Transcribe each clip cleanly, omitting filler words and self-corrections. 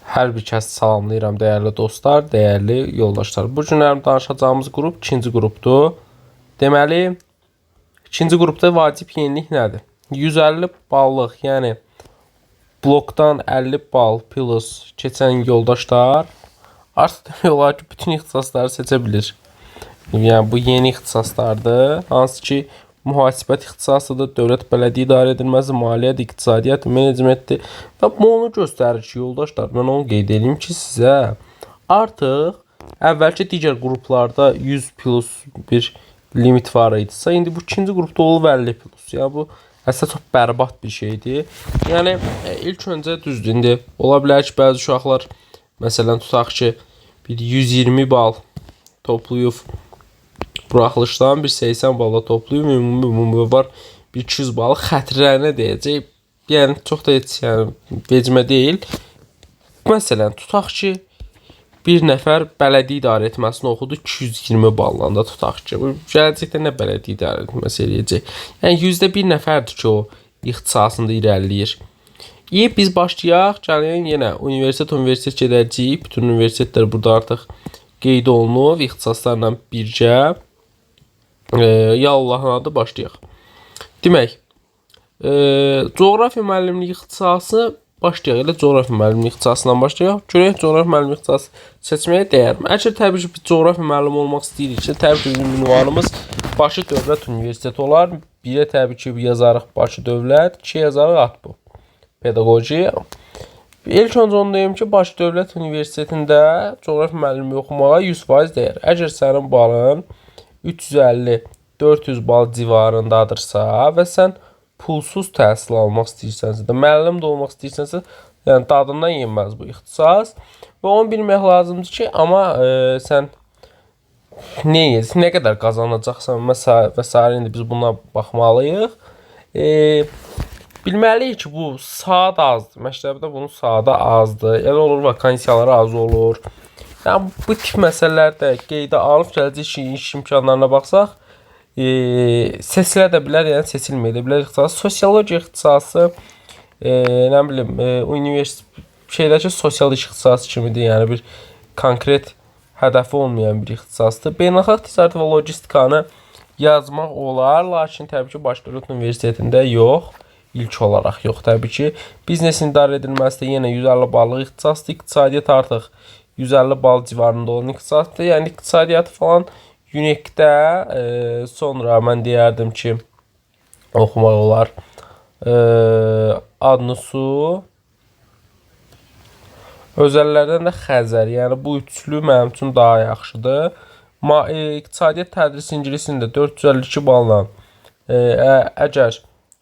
Hər bir kəs salamlayıram dəyərli dostlar, dəyərli yoldaşlar. Bu günlərim danışacağımız qrup ikinci qrupdur. Deməli, ikinci qrupda vacib yenilik nədir? 150 ballıq, yəni blokdan 50 bal plus keçən yoldaşlar artıq demək olar ki, bütün ixtisasları seçə bilir. Yəni bu yeni ixtisaslardır. Hansı ki, mühasibət ixtisasıdır, dövlət bələdiyyə idarə edilməsi, maliyyət, iqtisadiyyat, menecmentdir. Və bu onu göstərir ki, yoldaşlar, mən onu qeyd edeyim ki, sizə artıq əvvəlki digər qruplarda 100 plus bir limit var idisə, indi bu ikinci qrupda olub 50 plus. Yəni bu əslində çox bərbad bir şeydir. Yəni ilk öncə düzdür, indi ola bilər ki, bəzi uşaqlar məsələn tutaq ki, bir 120 bal toplayıb buraxılışdan bir 80 balla toplayıb ümumi var bir 200 balı xətirlərinə deyəcək. Yəni çox da heç yəni vecimə deyil. Məsələn tutaq ki, bir nəfər bələdiyyə idarə etməsini oxudu 220 balla da tutaq ki, bu gələcəkdə nə bələdiyyə idarə etməsi eləyəcək. Yəni %1 nəfərdir ki, o ixtisasında irəliləyir. Biz başlayaq, gəlin yenə universitet gedəcəyik. Bütün universitetlər burada artıq qeyd olunub ixtisaslarla birgə. Ya Allahın adı başlayaq. Demək, coğrafiya müəllimliyi ixtisası başlayaq. Elə coğrafiya müəllimliyi ixtisasından başlayaq. Görək coğrafiya müəllimliyi ixtisası seçməyə dəyərmi? Əgər təbii ki, bir coğrafiya müəllimi olmaq istəyiriksə, təbii ki, bizim ünvanımız Bakı Dövlət Universiteti olar. Birə təbii ki, yazarıq Bakı Dövlət, 2 yazarıq ATBU pedaqoji. İlk öncə onu deyim ki, Bakı Dövlət Universitetində coğrafiya müəllimliyi oxumağa 100% dəyər. Əgər sənin balın 350-400 bal civarındadırsa və sən pulsuz təhsil almaq istəyirsənsə də, müəllim də olmaq istəyirsənsə, yəni dadından yenməz bu ixtisas. Və onu bilmək lazımdır ki, amma sən nə qədər qazanacaqsan və s. indi biz buna baxmalıyıq. Bilməliyik ki, bu saat azdır. Məktəbdə bunun saatı azdır. Elə olur, vakansiyaları az olur. Yəni, bu tip məsələlər də qeydə alıb gələcək iş imkanlarına baxsaq, seçilə də bilər, yəni seçilməyə də bilər ixtisası. Sosiologiya ixtisası, nə bilim, şeydəki sosial iş ixtisası kimidir, yəni bir konkret hədəfi olmayan bir ixtisasdır. Beynəlxalq ticarət və logistikanı yazmaq olar, lakin təbii ki, Bakı Dövlət Universitetində yox. İlk olaraq yox, təbii ki. Biznesin idarə edilməsi də yenə 150 ballıq ixtisasdır. İqtisadiyyat artıq 150 bal civarında olan ixtisasdır. Yəni iqtisadiyyatı falan UNEQ-də sonra mən deyərdim ki, oxumaq olar. Adını su. Özəllərdən də Xəzər. Yəni bu üçlü mənim üçün daha yaxşıdır. İqtisadiyyat tədris ingilisində 452 balla əgər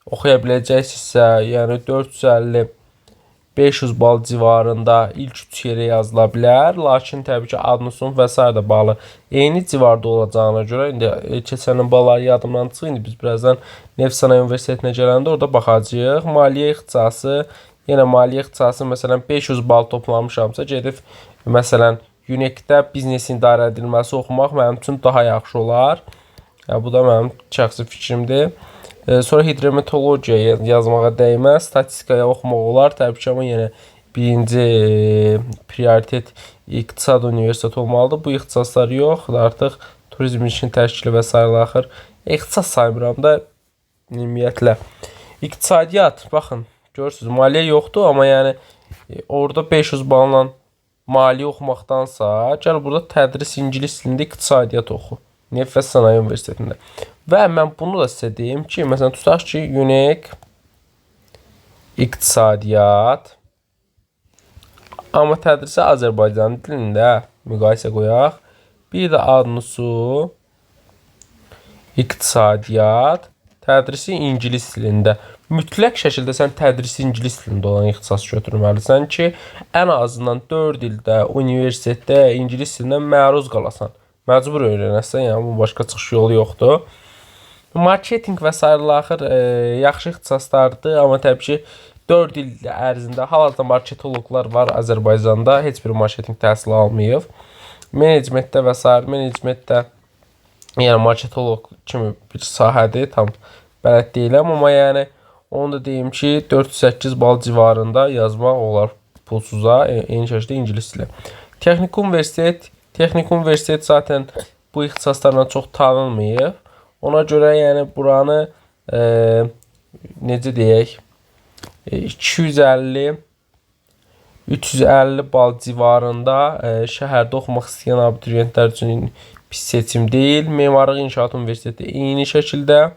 oxuya biləcəksinizsə, yəni 450-500 bal civarında ilk 3 yerə yazıla bilər. Lakin təbii ki, adını sun və s. də balı eyni civarda olacağına görə, indi keçənin balları yadımdan çıxır. İndi biz birazdan Neft Sənaye Universitetinə gələndə orada baxacağıq. Maliyyə ixtisası, yenə maliyyə ixtisası məsələn 500 bal toplamışamsa, gedib məsələn UNEQ-də biznesin idarə edilməsi oxumaq mənim üçün daha yaxşı olar. Yəni, bu da mənim şəxsi fikrimdir. Sonra hidrometeorologiya yazmağa dəyməz, statistikaya oxumaq olar. Təbii ki, amma yenə birinci prioritet iqtisad universiteti olmalıdır. Bu ixtisaslar yox, artıq turizm işin təşkili və s. axır. İxtisas saymıram da ümumiyyətlə. İqtisadiyyat, baxın, görürsünüz, maliyyə yoxdur, amma yəni orada 500 balla maliyyə oxumaqdansa, gəl burada tədris ingilis dilində iqtisadiyyat oxu. Neft və Sənaye Universitetində. Və mən bunu da sizə deyim ki, məsələn, tutaq ki, UNEQ, iqtisadiyyat, amma tədrisi Azərbaycan dilində müqayisə qoyaq. Bir də adını su, iqtisadiyyat, tədrisi ingilis dilində. Mütləq şəkildə sən tədrisi ingilis dilində olan ixtisas götürməlisən ki, ən azından 4 ildə universitetdə ingilis dilində məruz qalasan. Məcbur öyrənəsən, yəni bu başqa çıxış yolu yoxdur. Marketinq və s. axır yaxşı ixtisaslardır, amma təbii ki 4 il ərzində hal-hazırda marketoloqlar var Azərbaycanda, heç bir marketinq təhsili almayıb. Menecmentdə və s. menecmentdə yəni marketoloq kimi bir sahədir, tam bələd deyiləm, amma yəni onu da deyim ki 408 bal civarında yazmaq olar. pulsuza, eyni şəkildə ingilis dili. Texnik universitet zaten bu ixtisaslarla çox tanınmayıb. Ona görə yəni buranı necə deyək, 250-350 bal civarında şəhərdə oxumaq istəyən abituriyentlər üçün pis seçim deyil. Memarlıq İnşaat Universiteti eyni şəkildə.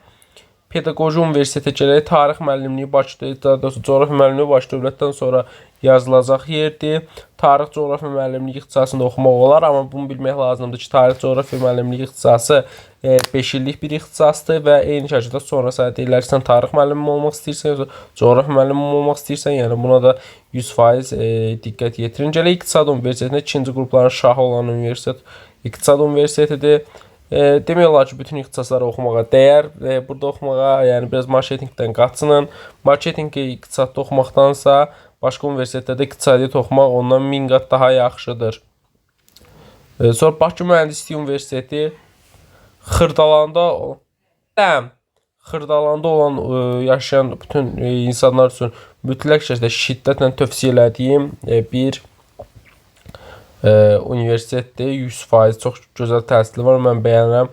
Pedaqoji Universitetə gələk, tarix müəllimliyi Bakıda, daha doğrusu coğrafiya müəllimliyi Bakı Dövlətdən sonra yazılacaq yerdir. Tarix coğrafiya müəllimliyi ixtisasında oxumaq olar, amma bunu bilmək lazımdır ki, tarix coğrafiya müəllimliyi ixtisası 5 illik bir ixtisasdır və eyni şəkildə sonra sənə deyirlər ki, sən tarix müəllimi olmaq istəyirsən, yoxsa coğrafiya müəllimi olmaq istəyirsən, yəni buna da 100% diqqət yetirin. Gələk İqtisad Universitetində ikinci qrupların şahı olan universitet İqtisad Universitetidir. Demək olar ki, bütün ixtisasları oxumağa dəyər. Burada oxumağa, yəni biraz marketingdən qaçının. Marketingi iqtisadda oxumaqdansa başqa universitetlərdə iqtisadiyyat oxumaq ondan 1000 qat daha yaxşıdır. Sonra Bakı Mühəndislik Universiteti Xırdalanda olan yaşayan bütün insanlar üçün mütləq şəkildə şiddətlə tövsiyə elədiyim bir universitetdir. 100% çox gözəl təhsili var, mən bəyənirəm.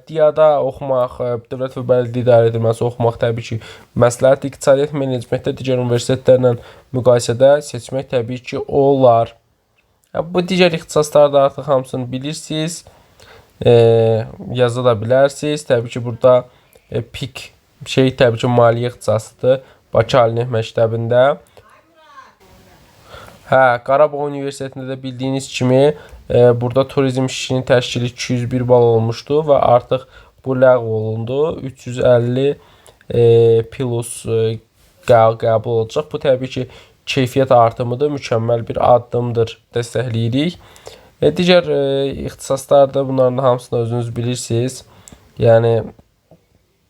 DİA-da oxumaq, Dövlət və Bələdiyyə İdarə Edilməsi oxumaq təbii ki, məsləhət iqtisadiyyat menecmentdə digər universitetlərlə müqayisədə seçmək təbii ki, olar. Bu digər ixtisasları da artıq hamısını bilirsiniz, yaza da bilərsiniz. Təbii ki, burada PIK təbii ki, maliyyə ixtisasıdır Bakı Ali Məktəbində. Qarabağ Universitetində də bildiyiniz kimi burada turizm işinin təşkili 201 bal olmuşdu və artıq bu ləğv olundu. 350 plus qəbul olacaq. Bu təbii ki, keyfiyyət artımıdır, mükəmməl bir addımdır, dəstəkləyirik. Digər ixtisaslarda bunların hamısını özünüz bilirsiniz. Yəni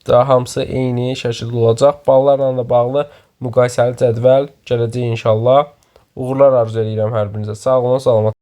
daha hamısı eyni şəkildə olacaq. Ballarla da bağlı müqayisəli cədvəl gələcək inşallah. Uğurlar arzu edirəm hər birinizə. Sağ olun, salamat.